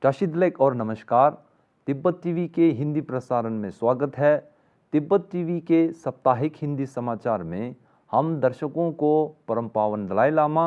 चाशिदलेक और नमस्कार। तिब्बत टीवी के हिंदी प्रसारण में स्वागत है। तिब्बत टीवी के साप्ताहिक हिंदी समाचार में हम दर्शकों को परम पावन दलाई लामा,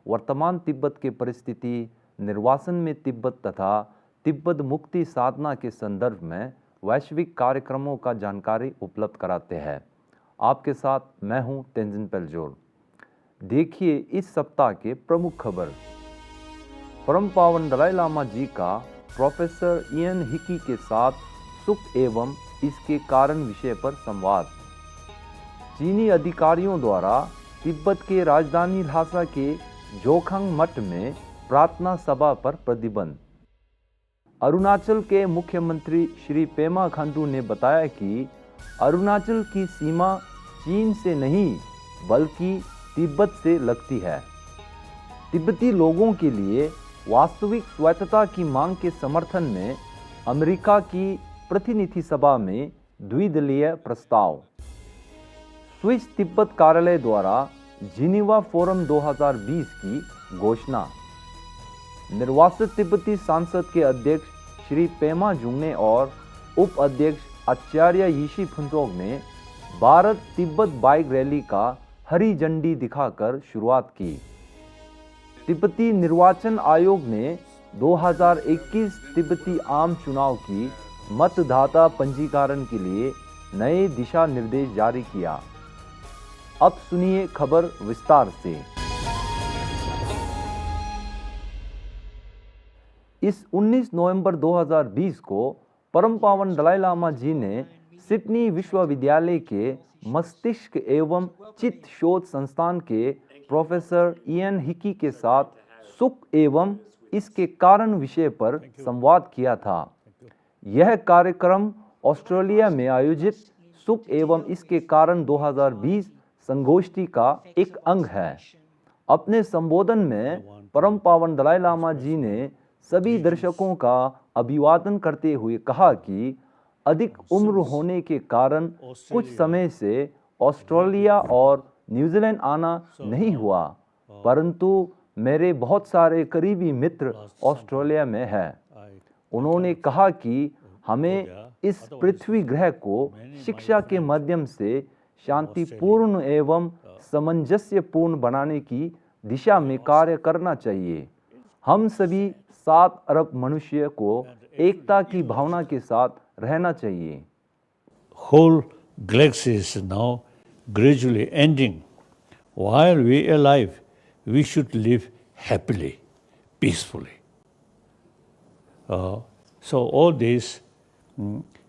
वर्तमान तिब्बत के परिस्थिति, निर्वासन में तिब्बत तथा तिब्बत मुक्ति साधना के संदर्भ में वैश्विक कार्यक्रमों का जानकारी उपलब्ध कराते हैं। आपके साथ मैं हूं तेंजिन पेलजोर। देखिए इस सप्ताह के प्रमुख खबर। परम पावन दलाई लामा जी का प्रोफेसर इयन हिकी के साथ सुख एवं इसके कारण विषय पर संवाद। चीनी अधिकारियों द्वारा तिब्बत के राजधानी ल्हासा के जोखांग मठ में प्रार्थना सभा पर प्रतिबंध। अरुणाचल के मुख्यमंत्री श्री पेमा खांडू ने बताया कि अरुणाचल की सीमा चीन से नहीं बल्कि तिब्बत से लगती है। तिब्बती लोगों के लिए वास्तविक स्वायत्तता की मांग के समर्थन में अमेरिका की प्रतिनिधि सभा में द्विदलीय प्रस्ताव। स्विस तिब्बत कार्यालय द्वारा जिनीवा फोरम 2020 की घोषणा। निर्वासित तिब्बती सांसद के अध्यक्ष श्री पेमा जुंगने और उप अध्यक्ष आचार्य यीशी फुनचोक ने भारत तिब्बत बाइक रैली का हरी झंडी दिखाकर शुरुआत की। तिब्बती निर्वाचन आयोग ने 2021 तिब्बती आम चुनाव की मतदाता पंजीकरण के लिए नए दिशा निर्देश जारी किया। अब सुनिए खबर विस्तार से। इस 19 नवंबर 2020 को परम पावन दलाई लामा जी ने सिडनी विश्वविद्यालय के मस्तिष्क एवं चित्त शोध संस्थान के प्रोफेसर इयन हिकी के साथ सुख एवं इसके कारण विषय पर संवाद किया था। यह कार्यक्रम ऑस्ट्रेलिया में आयोजित सुख एवं इसके कारण 2020 संगोष्ठी का एक अंग है। अपने संबोधन में परम पावन दलाई लामा जी ने सभी दर्शकों का अभिवादन करते हुए कहा कि अधिक उम्र होने के कारण कुछ समय से ऑस्ट्रेलिया और न्यूजीलैंड आना नहीं हुआ, परंतु मेरे बहुत सारे करीबी मित्र ऑस्ट्रेलिया में हैं। उन्होंने कहा कि हमें इस पृथ्वी ग्रह को शिक्षा के माध्यम से शांतिपूर्ण एवं सामंजस्यपूर्ण बनाने की दिशा में कार्य करना चाहिए। हम सभी 7 अरब मनुष्य को एकता की भावना के साथ रहना चाहिए। Whole galaxy is now gradually ending. While we are alive, we should live happily, peacefully. So all this,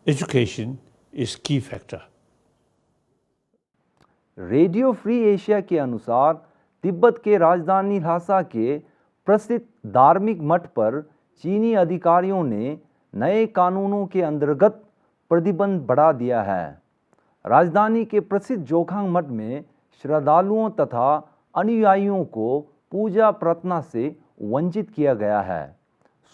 education is key factor. Radio free Asia के अनुसार तिब्बत के राजधानी ल्हासा के प्रसिद्ध धार्मिक मठ पर चीनी अधिकारियों ने नए कानूनों के अंतर्गत प्रतिबंध बढ़ा दिया है। राजधानी के प्रसिद्ध जोखांग मठ में श्रद्धालुओं तथा अनुयायियों को पूजा प्रार्थना से वंचित किया गया है।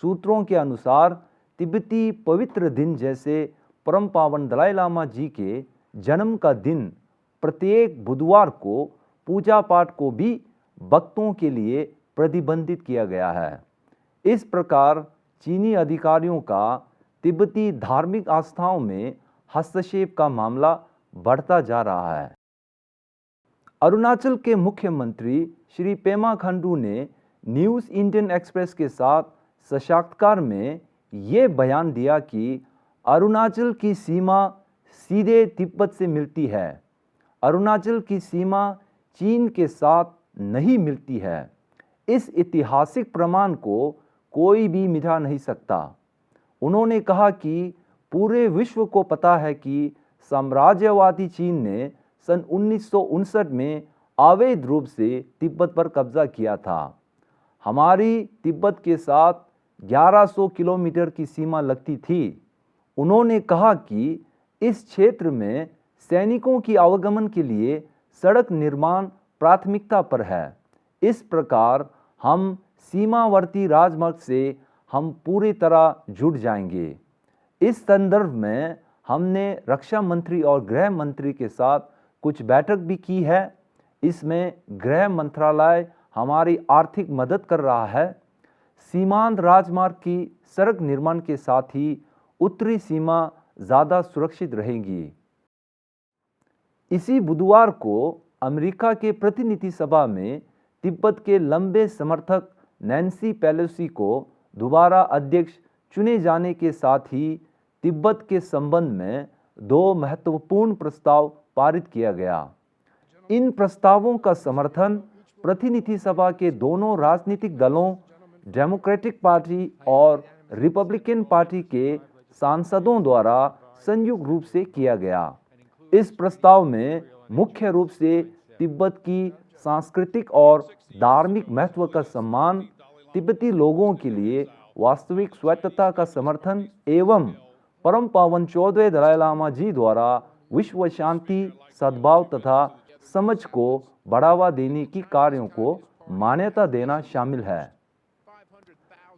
सूत्रों के अनुसार तिब्बती पवित्र दिन जैसे परम पावन दलाई लामा जी के जन्म का दिन प्रत्येक बुधवार को पूजा पाठ को भी भक्तों के लिए प्रतिबंधित किया गया है। इस प्रकार चीनी अधिकारियों का तिब्बती धार्मिक आस्थाओं में हस्तक्षेप का मामला बढ़ता जा रहा है। अरुणाचल के मुख्यमंत्री श्री पेमा खांडू ने न्यूज़ इंडियन एक्सप्रेस के साथ साक्षात्कार में ये बयान दिया कि अरुणाचल की सीमा सीधे तिब्बत से मिलती है। अरुणाचल की सीमा चीन के साथ नहीं मिलती है। इस ऐतिहासिक प्रमाण को कोई भी मिटा नहीं सकता। उन्होंने कहा कि पूरे विश्व को पता है कि साम्राज्यवादी चीन ने सन 1959 में अवैध रूप से तिब्बत पर कब्जा किया था। हमारी तिब्बत के साथ 1100 किलोमीटर की सीमा लगती थी। उन्होंने कहा कि इस क्षेत्र में सैनिकों की आवागमन के लिए सड़क निर्माण प्राथमिकता पर है। इस प्रकार हम सीमावर्ती राजमार्ग से हम पूरी तरह जुड़ जाएंगे। इस संदर्भ में हमने रक्षा मंत्री और गृह मंत्री के साथ कुछ बैठक भी की है। इसमें गृह मंत्रालय हमारी आर्थिक मदद कर रहा है। सीमांत राजमार्ग की सड़क निर्माण के साथ ही उत्तरी सीमा ज़्यादा सुरक्षित रहेगी। इसी बुधवार को अमेरिका के प्रतिनिधि सभा में तिब्बत के लंबे समर्थक नैन्सी पेलोसी को दोबारा अध्यक्ष चुने जाने के साथ ही तिब्बत के संबंध में दो महत्वपूर्ण प्रस्ताव पारित किया गया। इन प्रस्तावों का समर्थन प्रतिनिधि सभा के दोनों राजनीतिक दलों डेमोक्रेटिक पार्टी और रिपब्लिकन पार्टी के सांसदों द्वारा संयुक्त रूप से किया गया। इस प्रस्ताव में मुख्य रूप से तिब्बत की सांस्कृतिक और धार्मिक महत्व का सम्मान, तिब्बती लोगों के लिए वास्तविक स्वायत्तता का समर्थन एवं परम पावन 14वें दलाई लामा जी द्वारा विश्व शांति, सद्भाव तथा समझ को बढ़ावा देने की कार्यों को मान्यता देना शामिल है।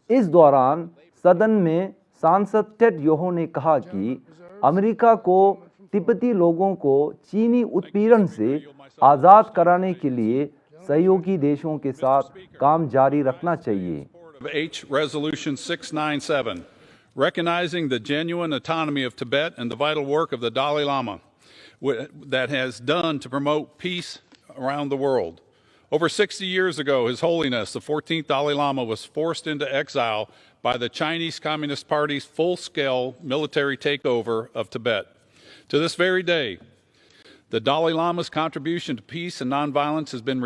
इस दौरान सदन में सांसद टेड योहो ने कहा कि अमेरिका को तिब्बती लोगों को चीनी उत्पीड़न से आज़ाद कराने के लिए सहयोगी देशों के साथ काम जारी रखना चाहिए। H Resolution 697, recognizing the genuine autonomy of Tibet and the vital work of the Dalai Lama that has done to promote peace around the world. Over 60 years ago, His Holiness, the 14th Dalai Lama, was forced into exile by the Chinese Communist Party's full-scale military takeover of Tibet. To this very day, the Dalai Lama's contribution to peace and nonviolence has been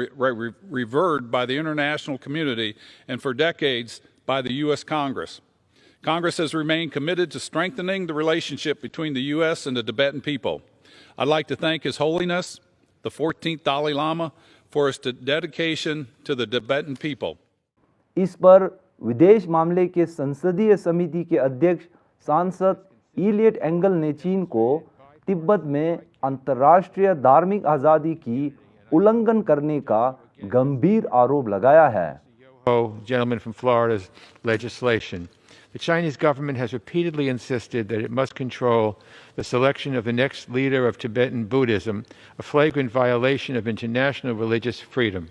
revered by the international community and for decades by the U.S. Congress. Congress has remained committed to strengthening the relationship between the U.S. and the Tibetan people. I'd like to thank His Holiness, the 14th Dalai Lama, for his dedication to the Tibetan people. इस पर विदेश मामले के संसदीय समिति के अध्यक्ष सांसद इलियट एंगल ने चीन को तिब्बत में अंतर्राष्ट्रीय धार्मिक आज़ादी की उल्लंघन करने का गंभीर आरोप लगाया है। Gentleman from Florida's legislation. The Chinese government has repeatedly insisted that it must control the selection of the next leader of Tibetan Buddhism, a flagrant violation of international religious freedom.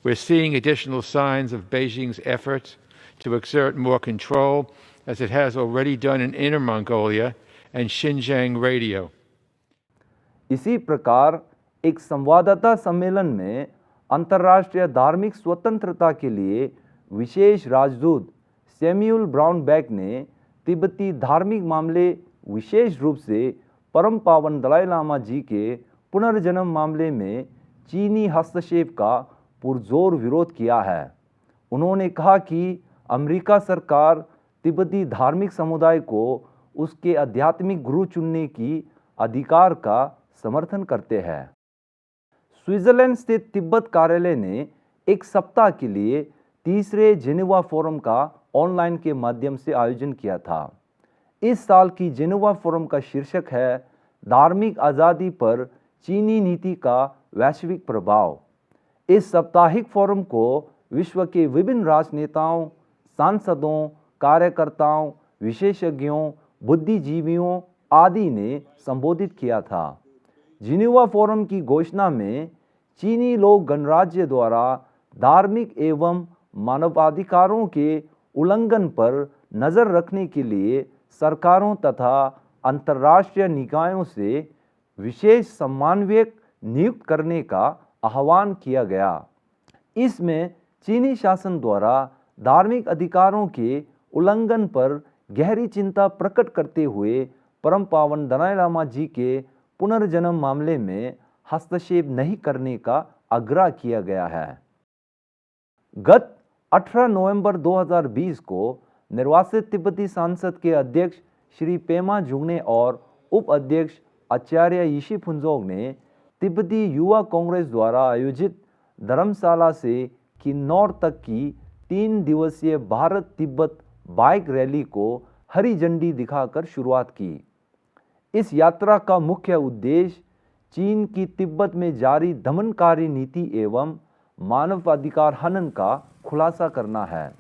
We're seeing additional signs of Beijing's efforts to exert more control, as it has already done in Inner Mongolia and Xinjiang Radio. इसी प्रकार एक संवाददाता सम्मेलन में अंतर्राष्ट्रीय धार्मिक स्वतंत्रता के लिए विशेष राजदूत सैमुअल ब्राउनबैक ने तिब्बती धार्मिक मामले, विशेष रूप से परम पावन दलाई लामा जी के पुनर्जन्म मामले में चीनी हस्तक्षेप का पुरजोर विरोध किया है। उन्होंने कहा कि अमेरिका सरकार तिब्बती धार्मिक समुदाय को उसके आध्यात्मिक गुरु चुनने की अधिकार का समर्थन करते हैं। स्विट्जरलैंड स्थित तिब्बत कार्यालय ने एक सप्ताह के लिए तीसरे जेनेवा फोरम का ऑनलाइन के माध्यम से आयोजन किया था। इस साल की जेनेवा फोरम का शीर्षक है धार्मिक आज़ादी पर चीनी नीति का वैश्विक प्रभाव। इस साप्ताहिक फोरम को विश्व के विभिन्न राजनेताओं, सांसदों, कार्यकर्ताओं, विशेषज्ञों, बुद्धिजीवियों आदि ने संबोधित किया था। जिनेवा फोरम की घोषणा में चीनी लोक गणराज्य द्वारा धार्मिक एवं मानवाधिकारों के उल्लंघन पर नज़र रखने के लिए सरकारों तथा अंतर्राष्ट्रीय निकायों से विशेष समन्वयक नियुक्त करने का आह्वान किया गया। इसमें चीनी शासन द्वारा धार्मिक अधिकारों के उल्लंघन पर गहरी चिंता प्रकट करते हुए परम पावन दलाई लामा जी के पुनर्जन्म मामले में हस्तक्षेप नहीं करने का आग्रह किया गया है। गत 18 नवंबर 2020 को निर्वासित तिब्बती संसद के अध्यक्ष श्री पेमा जुंगने और उप अध्यक्ष आचार्य यीशी फुनजोग ने तिब्बती युवा कांग्रेस द्वारा आयोजित धर्मशाला से किन्नौर तक की 3 दिवसीय भारत तिब्बत बाइक रैली को हरी झंडी दिखाकर शुरुआत की। इस यात्रा का मुख्य उद्देश्य चीन की तिब्बत में जारी दमनकारी नीति एवं मानवाधिकार हनन का खुलासा करना है।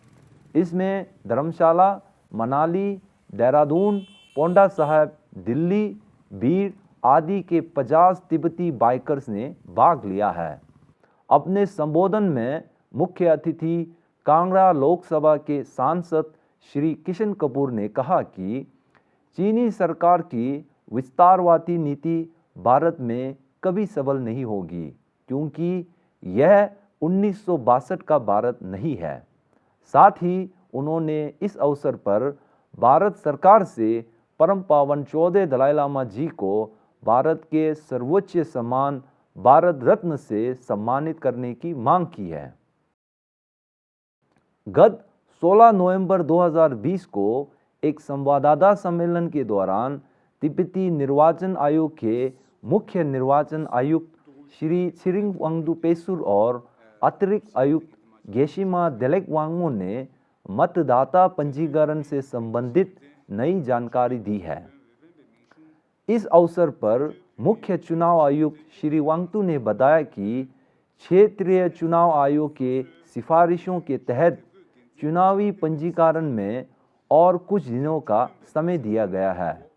इसमें धर्मशाला, मनाली, देहरादून, पोंडा साहिब, दिल्ली, बीड़ आदि के 50 तिब्बती बाइकर्स ने भाग लिया है। अपने संबोधन में मुख्य अतिथि कांगड़ा लोकसभा के सांसद श्री किशन कपूर ने कहा कि चीनी सरकार की विस्तारवादी नीति भारत में कभी सफल नहीं होगी, क्योंकि यह 1962 का भारत नहीं है। साथ ही उन्होंने इस अवसर पर भारत सरकार से परम पावन 14 दलाई लामा जी को भारत के सर्वोच्च सम्मान भारत रत्न से सम्मानित करने की मांग की है। गत 16 नवंबर 2020 को एक संवाददाता सम्मेलन के दौरान तिब्बती निर्वाचन आयोग के मुख्य निर्वाचन आयुक्त श्री छिरिंग वांगडू और अतिरिक्त आयुक्त गेशिमा देलेकवांगमो ने मतदाता पंजीकरण से संबंधित नई जानकारी दी है। इस अवसर पर मुख्य चुनाव आयुक्त श्री वांगटू ने बताया कि क्षेत्रीय चुनाव आयोग के सिफारिशों के तहत चुनावी पंजीकरण में और कुछ दिनों का समय दिया गया है।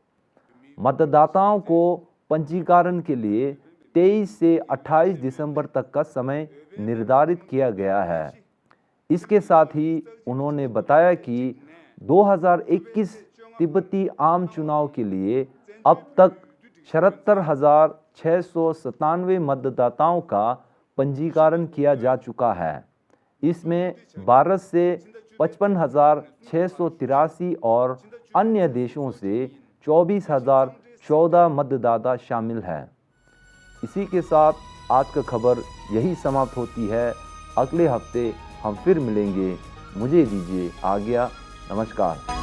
मतदाताओं को पंजीकरण के लिए 23 से 28 दिसंबर तक का समय निर्धारित किया गया है। इसके साथ ही उन्होंने बताया कि 2021 तिब्बती आम चुनाव के लिए अब तक 76,697 मतदाताओं का पंजीकरण किया जा चुका है। इसमें भारत से 55,683 और अन्य देशों से 24,014 मतदाता शामिल हैं। इसी के साथ आज का खबर यही समाप्त होती है। अगले हफ्ते हम फिर मिलेंगे। मुझे दीजिए आज्ञा। नमस्कार।